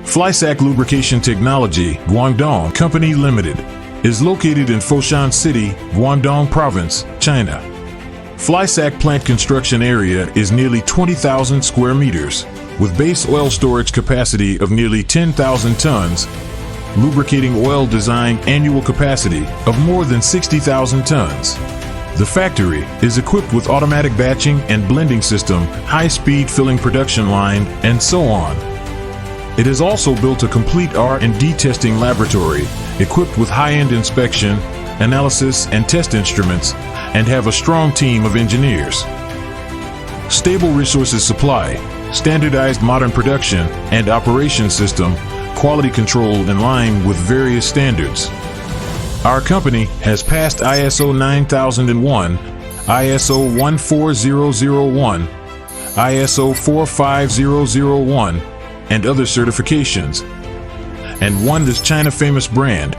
FLYSAK Lubrication Technology, Guangdong Company Limited, is located in Foshan City, Guangdong Province, China. FLYSAK plant construction area is nearly 20,000 square meters, with base oil storage capacity of nearly 10,000 tons, lubricating oil design annual capacity of more than 60,000 tons. The factory is equipped with automatic batching and blending system, high-speed filling production line, and so on. It has also built a complete R&D testing laboratory, equipped with high-end inspection, analysis, and test instruments, and have a strong team of engineers. Stable resources supply, standardized modern production and operation system, quality control in line with various standards. Our company has passed ISO 9001, ISO 14001, ISO 45001, and other certifications, and won this China-famous brand,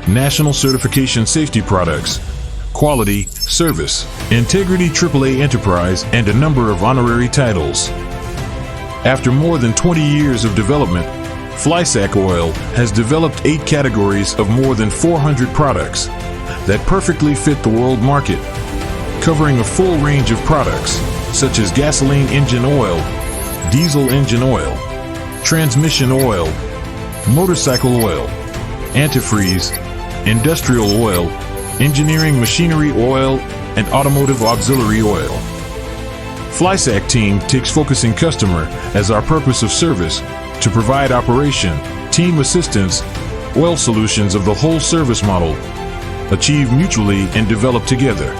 National Certification Safety Products, Quality, Service, Integrity AAA Enterprise, and a number of honorary titles. After more than 20 years of development, FLYSAK Oil has developed 8 categories of more than 400 products that perfectly fit the world market, covering a full range of products such as gasoline engine oil, diesel engine oil, transmission oil, motorcycle oil, antifreeze, industrial oil, engineering machinery oil, and automotive auxiliary oil. FLYSAK team takes focusing customer as our purpose of service to provide operation, team assistance, oil solutions of the whole service model, achieve mutually and develop together.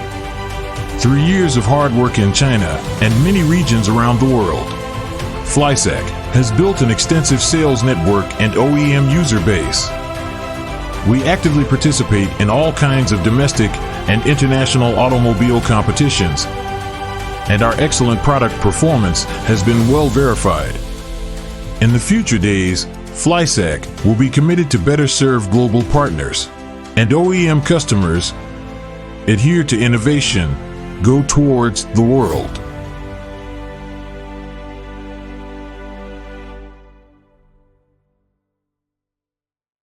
Through years of hard work in China and many regions around the world, FLYSAK has built an extensive sales network and OEM user base. We actively participate in all kinds of domestic and international automobile competitions, and our excellent product performance has been well verified. In the future days, FLYSAK will be committed to better serve global partners and OEM customers, adhere to innovation, go towards the world.